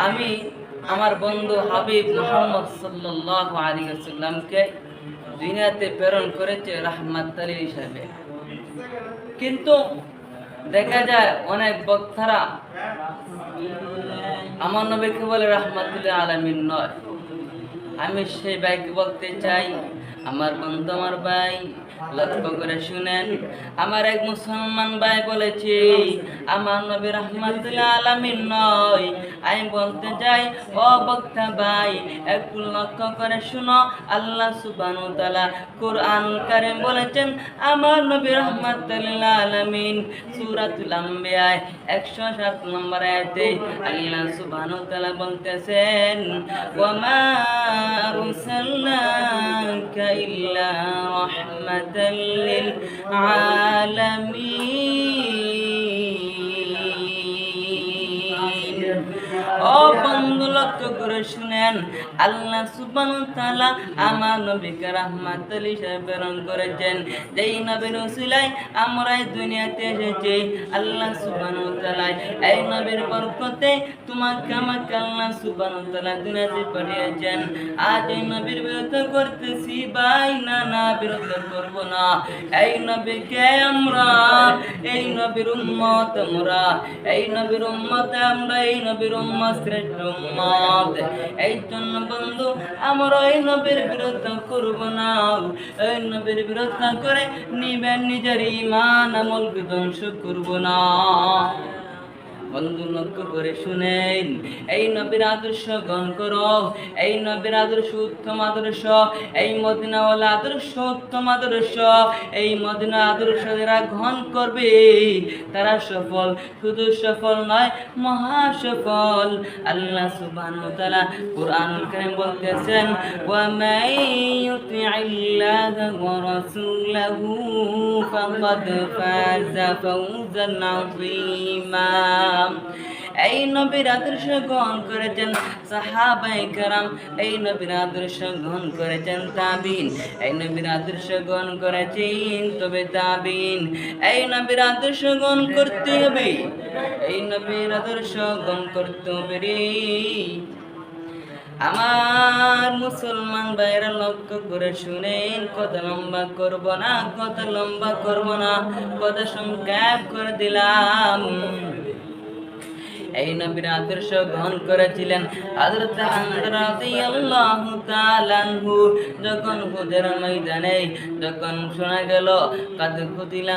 আমি আমার বন্ধু হাবিব মুহাম্মদ সাল্লাল্লাহু আলাইহি ওয়াসাল্লামকে দুনিয়াতে প্রেরণ করেছে রাহমাতুল হিসেবে। কিন্তু দেখা যায় অনেক বক্তারা আমার নবীকে বলে রাহমাতুল আলামিন নয়। আমি সেই ভাইকে বলতে চাই, আমার বন্ধু, আমার ভাই, লক্ষ্য করে শুনেন। আমার এক মুসলমান ভাই বলেছে আমার নবী রাহমাতুল আলামিন নয়। আমি বলতে চাই, ও বক্তা ভাই, একটু লক্ষ্য করে শুনো। আল্লাহ সুবহানাহু ওয়া তাআলা কুরআনুল কারীম বলেছেন আমার নবী রাহমাতুল আলামিন। সূরাতুল আম্বিয়া 107 নম্বর আয়াতে আল্লাহ সুবহানাহু ওয়া তাআলা বলতেছেন, ওয়া মা আরসালনাকা ইল্লা রাহমাতাল লিল আলামিন। ও বন্ধু, লক্ষ্য করে শুনেন, আল্লাহ সুবহানাহু ওয়া তাআলা আমার নবীকে রাহমাতুল হিসেবে প্রেরণ করেছেন। যেই নবীর উসিলায় আমরা এই দুনিয়াতে এসেছি। আল্লাহ সুবহানাহু ওয়া তাআলা এই নবীর বরকতে তোমাকে আমাকে আল্লাহ সুবহানাহু ওয়া তাআলা দুনিয়াতে পাঠিয়েছেন। আজ এই নবীর বিরোধিতা করতেছি ভাই, না বিরোধিতা করব না। এই নবীকে আমরা, এই নবীর উম্মত আমরা, এই নবীর উম্মত আমরা, এই নবীর উম্মত শ্রেষ্ঠ উম্মত। এই জন্য বন্ধু, আমরা এই নবীর বিরোধিতা করব না। এই নবীর বিরোধিতা করে নিজের ঈমান আমল ধ্বংস করব না। বন্ধু, লক্ষ্য করে শুনেন, এই নবীর আদর্শ গ্রহণ করো। এই নবীর আদর্শ উত্তম আদর্শ, এই মদিনাওয়ালা আদর্শ উত্তম আদর্শ। এই মদিনা আদর্শ যারা গ্রহণ করবে তারা সফল, শুধু সফল নয়, মহা সফল। আল্লাহ সুবহানাহু ওয়া তাআলা কুরআনুল কারীম বলতেছেন, ওয়া মান ইউতি'ইল্লাহা ওয়া রাসূলাহু ফাকাদ ফাযা ফাওজান আযীমা। এই নবীর আদর্শ গ্রহণ করেছেন সাহাবায়ে কেরাম, এই নবীর আদর্শ গ্রহণ করেছেন তাবিন, এই নবীর আদর্শ গ্রহণ করেছেন তবে তাবিন। এই নবীর আদর্শ গ্রহণ করতে হবে, এই নবীর আদর্শ গ্রহণ করতে হবে রে আমার মুসলমান ভাইরা। লক্ষ্য করে শুনেন, কথা লম্বা করব না, কথা লম্বা করব না, কথা সংক্ষেপ করে দিলাম। এই নবীর আদর্শ গ্রহণ করেছিলেন হযরত হামজা রাদিয়াল্লাহু তাআলা আনহু। যখন উহুদের ময়দানে যখন শোনা গেল কাদ কুতিলা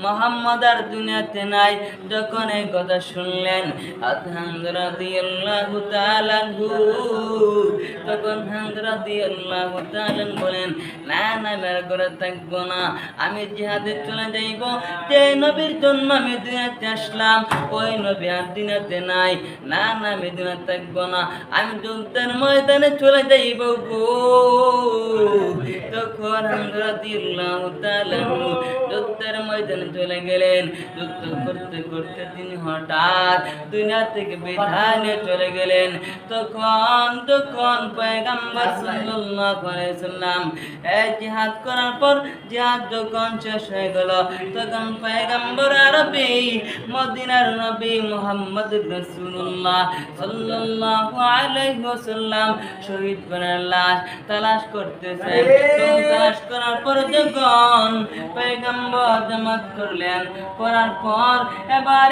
মুহাম্মদ আর দুনিয়াতে নাই, যখন এই কথা শুনলেন হামজা রাদিয়াল্লাহু তাআলা আনহু, তখন হামজা রাদিয়াল্লাহু তাআলা বলেন, না বের করে থাকবো না, আমি জিহাদে চলে যাইব। যে নবীর জন্য আমি দুনিয়াতে আসলাম ওই নবী আর দুনিয়াতে নাই। না আমি দুনিয়াতে থাকবো না, আমি যুদ্ধের ময়দানে চলে যাইব গো। তখন হামজা রাদিয়াল্লাহু তাআলা যুদ্ধের ময়দানে চলে গেলেন। যুদ্ধ করতে করতে তিনি হঠাৎ দুনিয়া থেকে বিদায় নিয়ে চলে গেলেন। তখন পয়গম্বর সাল্লাল্লাহু আলাইহি ওয়াসাল্লাম জিহাদ করার পর জিহাদ যখন শেষ হয়ে গেল, তখন পয়গম্বর আরবি মদিনার নবী মুহাম্মদুর রাসূলুল্লাহ সাল্লাল্লাহু আলাইহি ওয়াসাল্লাম শহীদ করার লাশ তালাশ করতেছেন। তালাশ করার পর যখন পয়গম্বর জামাত করলেন, করার পর এবার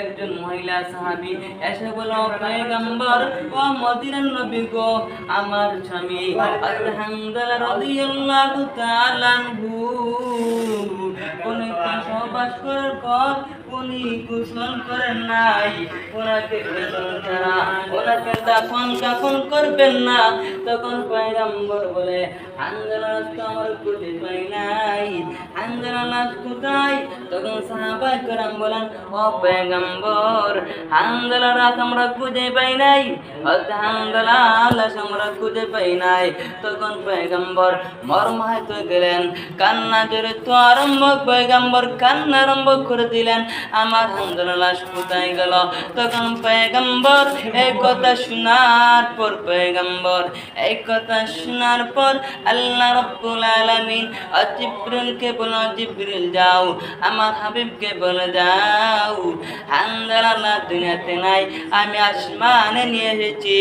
একজন মহিলা সাহাবী এসে বলল, পয়গম্বর ও মদিনার নবী গো, আমার স্বামী হযরত হামজা রাদিয়াল্লাহু তাআলা আনহু উনি সহবাস করার পর উনি গোসল করেন নাই, ওনাকে দাফন করবেন না। তখন পয়গম্বর বলে, হামজার লাশ তো আমার খুঁজে পাই নাই, হামজার লাশ কোথায়? তখন সাহাবায়ে কেরাম বলেন, ও পয়গম্বর, হামজার লাশ আমরা খুঁজে পাই নাই, হামজার লাশ আমরা খুঁজে পাই নাই। তখন পয়গম্বর মর্মাহত গেলেন, কান্না জোরে তো আরম্ভ, পয়গম্বর কান্না আরম্ভ করে দিলেন, আমার হামজার লাশ কোথায় গেল? তখন পয়গম্বর এই কথা শোনার পর পয়গম্বর এই কথা শোনার পর আল্লাহ রাব্বুল আলামিন জিবরিলকে বলল, জিবরিল যাও আমার হাবিবকে বলে যাও হানজালা দুনিয়াতে নাই, আমি আসমানে নিয়ে এসেছি।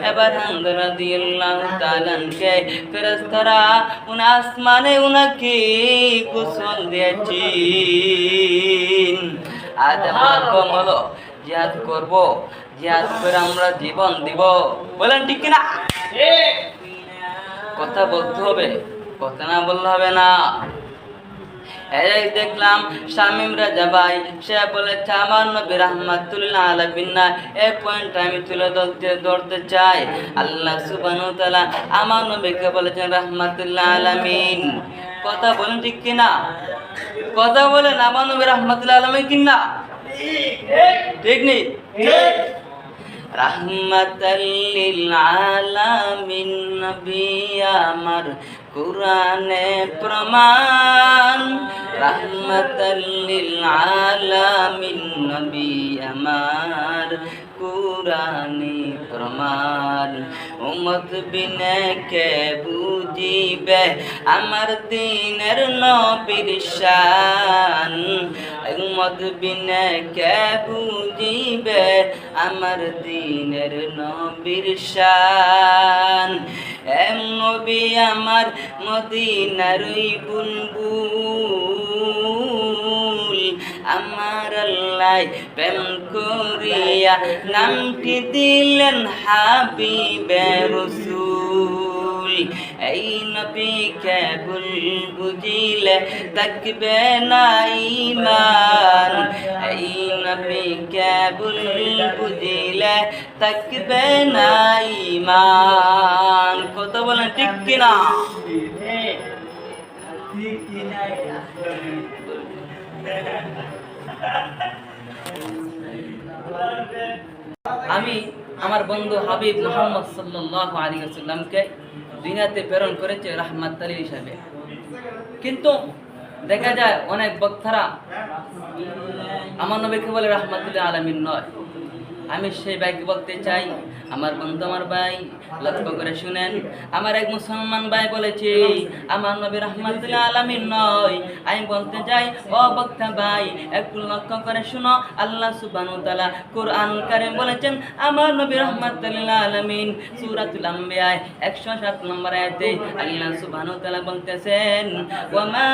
এবার হানজালা রাদিয়াল্লাহু তাআলাকে ফেরেশতারা আসমানে উনাকে গোসল দিয়েছি। আজ আমরা কমল জিহাদ করব, জিহাদ করে আমরা জীবন দিব, বলেন ঠিক কিনা? কথা বলতে হবে, কথা না বললে হবে না। এই দেখলাম শামীম রাজা ভাই সে বলেছে আমার নবী রাহমাতুল আলামিন না, এই পয়েন্ট আমি তুলে ধরতে চাই। আল্লাহ সুবহানাহু ওয়া তাআলা আমার নবীকে বলেছেন রাহমাতুল আলামিন। কথা বলেন ঠিক কিনা? কথা বলেন আমার নবী রাহমাতুল আলামিন কিনা? ঠিক নেই? রাহমাতাল লিল আলামিন নবী আমার কুরআনে প্রমাণ, রাহমাতাল লিল আলামিন নবী আমার কুরআনে প্রমাণ। উম্মত বিনে কে বুঝিবে আমার দ্বীনের নবীর শান, উম্মত বিনে কে বুঝিবে আমার দ্বীনের নবীর শান। এম নবী আমার মদিনার বুলবুল, আমার আল্লাহ প্রেম করিয়া নামটি দিলেন হাবিবে রাসূল। এই নবীকে বুঝিলে থাকবে না ঈমান, এই নবীকে বুঝিলে থাকবে না ঈমান। কত বলেন ঠিক কিনা? আমি আমার বন্ধু হাবিব মুহাম্মদ সাল্লাল্লাহু আলাইহি ওয়াসাল্লামকে দুনিয়াতে প্রেরণ করেছে রাহমাতুল হিসাবে, কিন্তু দেখা যায় অনেক বক্তারা আমার নবীকে বলে রাহমাতুল আলামিন নয়। আমি সেই ভাইকে বলতে চাই, আমার বন্ধু আমার ভাই লক্ষ্য করে শুনেন, আমার এক মুসলমান ভাই বলেছে আমার নবী রাহমাতুল আলামিন নয়। আমি বলতে চাই ও বক্তা ভাই একটু লক্ষ্য করে শুনো, আল্লাহ সুবহানাহু ওয়া তাআলা কুরআন কারীম বলেছেন আমার নবী রাহমাতুল আলামিন। সূরাতুল আম্বিয়া 107 নম্বর আয়াতে আল্লাহ সুবহানাহু ওয়া তাআলা বলতেছেন ওয়া মা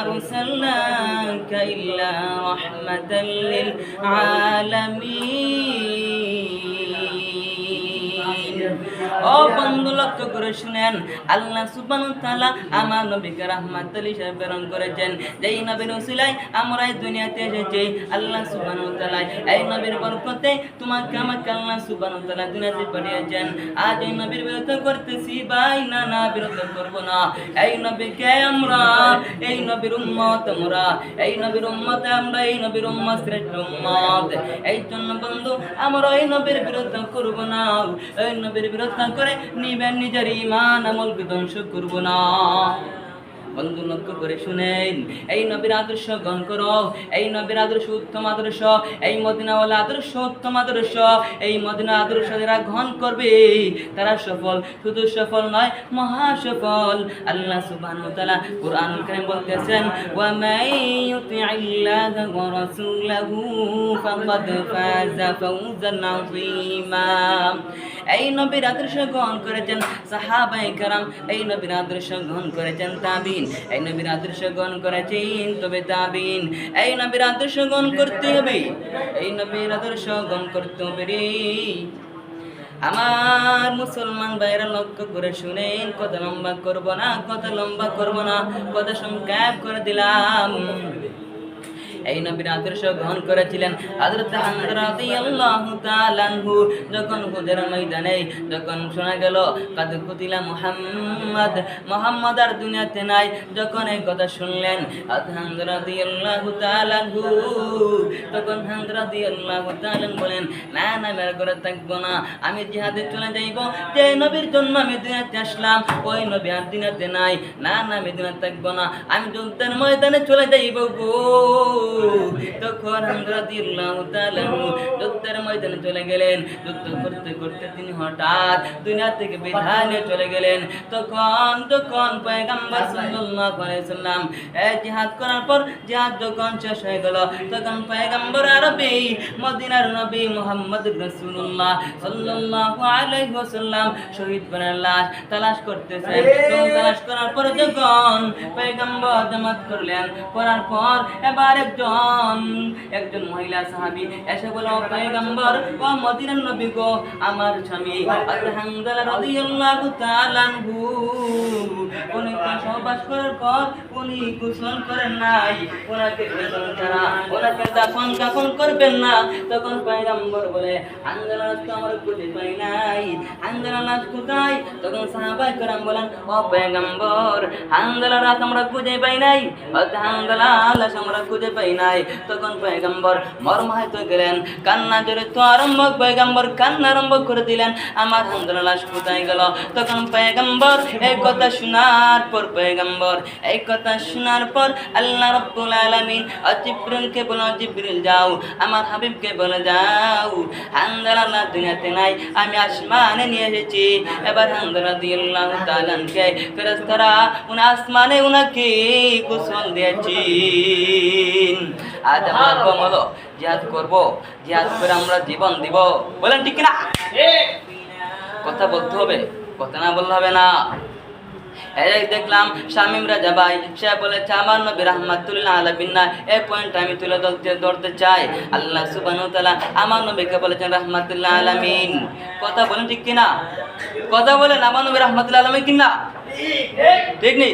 আরসালনাকা ইল্লা রাহমাতাল লিল আলামিন। ও বন্ধু লক্ষ্য করে শুনেন, আল্লাহ সুবহানাহু ওয়া তাআলা আমার নবীকে রাহমাতুল হিসেবে প্রেরণ করেছেন। যেই নবীর ওসিলায় আমরা এই দুনিয়াতে এসেছি, আল্লাহ সুবহানাহু ওয়া তাআলা এই নবীর বরকতে তোমাকে আমাকে আল্লাহ সুবহানাহু ওয়া তাআলা দুনিয়াতে পাঠিয়েছেন। আজ এই নবীর বিরোধিতা করতেছি ভাই, না না বিরোধিতা করব না। এই নবীকে আমরা, এই নবীর উম্মত আমরা, এই নবীর উম্মত আমরা, এই নবীর উম্মত শ্রেষ্ঠ উম্মত। এই জন্য বন্ধু আমরা এই নবীর বিরোধিতা করব না, এই নবীর বিরোধিতা করে নিবেন নিজের ঈমান আমল ধ্বংস করব না। বন্ধু লক্ষ্য করে শুনেন, এই নবীর আদর্শ গ্রহণ করো, এই নবীর আদর্শ উত্তম আদর্শ, এই মদিনাওয়ালা আদর্শ উত্তম আদর্শ। এই মদিনা আদর্শ যারা গ্রহণ করবে তারা সফল, শুধু সফল নয় মহা সফল। আল্লাহ সুবহানাহু ওয়া তাআলা কুরআনুল কারীম বলতেছেন ওয়া মান ইউতি'ইল্লাহা ওয়া রাসূলাহু ফাকাদ ফাযা ফাওজান আযীমা। এই নবীর আদর্শ গ্রহণ করেছেন সাহাবায়ে কেরাম, এই নবীর আদর্শ গ্রহণ করেছেন তাবিঈন, এই নবীর আদর্শ গ্রহণ করেছেন তবে তাবিঈন। এই নবীর আদর্শ গ্রহণ করতে হবে, এই নবীর আদর্শ গ্রহণ করতে হবে রে আমার মুসলমান ভাইরা লক্ষ্য করে শুনেন। কথা লম্বা করব না, কথা লম্বা করব না, কথা সংক্ষেপ করে দিলাম। এই নবীর আদর্শ গ্রহণ করেছিলেন হযরত হামজা রাদিয়াল্লাহু তাআলা আনহু। যখন উহুদের ময়দানে যখন শোনা গেল কাদ কুতিলা মুহাম্মদ, মুহাম্মদ আর দুনিয়াতে নাই, যখন এই কথা শুনলেন হামজা রাদিয়াল্লাহু তাআলা আনহু, তখন হামজা রাদিয়াল্লাহু তাআলা বলেন না না বের করে থাকবো না, আমি জিহাদে চলে যাইব। যে নবীর জন্য আমি দুনিয়াতে আসলাম ওই নবী আর দুনিয়াতে নাই, না না আমি দুনিয়াতে থাকবো না, আমি যুদ্ধের ময়দানে চলে যাইব গো। তখন হামজা রাদিয়াল্লাহু তাআলা যুদ্ধের ময়দানে চলে গেলেন। যুদ্ধ করতে করতে তিনি হঠাৎ দুনিয়া থেকে বিদায় নিয়ে চলে গেলেন। তখন পয়গম্বর সাল্লাল্লাহু আলাইহি ওয়াসাল্লাম জিহাদ করার পর জিহাদ যখন শেষ হয়ে গেল, তখন পয়গম্বর আরবি মদিনার নবী মুহাম্মদুর রাসূলুল্লাহ সাল্লাল্লাহু আলাইহি ওয়াসাল্লাম শহীদ করার লাশ তালাশ করতেছেন। তালাশ করার পর যখন পয়গম্বর জামাত করলেন, করার পর এবার একজন মহিলা সাহাবী এসে বলল, পয়গম্বর ও মদিনার নবী গো, আমার স্বামী হযরত হামজালা রাদিয়াল্লাহু তাআলা আনহু উনি সহবাস করার পর উনি গোসল করেন নাই, ওনাকে গোসল করা ওনাকে দাফন করবেন না। তখন পয়গম্বর বলে, হামজালা লাশ তো আমরা খুঁজে পাই নাই, হামজালা লাশ কোথায়? তখন সাহাবায়ে কেরাম বলেন, ও পয়গম্বর, হামজালা লাশ আমরা খুঁজে পাই নাই, হামজালা লাশ আমরা খুঁজে পাই নাই। তখন পয়গম্বর মর্মাহত গেলেন, কান্না জোরে তো পয়গম্বর কান্না আরম্ভ করে দিলেন, আমার হামজালা লাশ কোথায় গেল? তখন পয়গম্বর এই কথা শোনার পর আল্লাহ রাব্বুল আলামিন জিবরিলকে বলে, জিবরিল যাও আমার হাবিবকে বলে যাও, হামজালা লাশ দুনিয়াতে নাই, আমি আসমানে নিয়ে এসেছি। এবার হামজালা রাদিয়াল্লাহু তাআলা কে ফেরেশতারা উনি আসমানে উনাকে গোসল দিয়েছি। আজ আমরা বলো জিহাদ করব, জিহাদ করে আমরা জীবন দিব, বলেন ঠিক না? কথা বলতে হবে, কথা না বললে হবে না। এই দেখলাম শামীম রাজা ভাই সে বলেছে আমার নবী রাহমাতুল আলামিন না, এই পয়েন্ট আমি তুলে ধরতে চাই। আল্লাহ সুবহানাহু ওয়া তাআলা আমার নবীকে বলেছেন রাহমাতুল আলামিন। কথা বলেন ঠিক কিনা? কথা বলেন আমার নবী রাহমাতুল আলামিন কিনা? ঠিক নেই?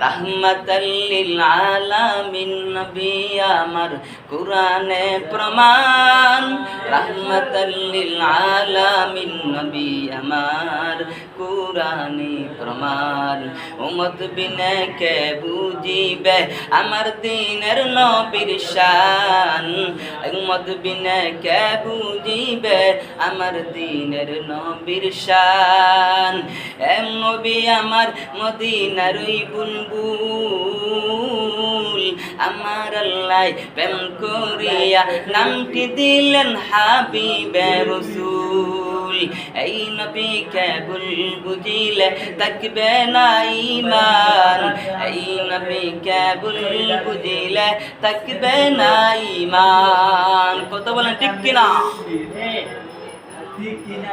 রাহমাতাল লিল আলামিন নবী আমার কুরআনে প্রমাণ, রাহমাতাল লিল আলামিন নবী আমার কুরআনে প্রমাণ। উম্মত বিনে কে বুঝিবে আমার দ্বীনের নবীর শান, উম্মত বিনে কে বুঝিবে আমার দ্বীনের নবীর শান। এ নবী আমার মদিনার বুলবুল, আমার আল্লাহ প্রেম করিয়া নামটি দিলেন হাবিবে রাসূল। এই নবীকে ভুল বুঝিলে থাকবে না ঈমান, এই নবীকে ভুল বুঝিলে থাকবে না ঈমান। কত বলেন ঠিক কিনা? ঠিক কিনা?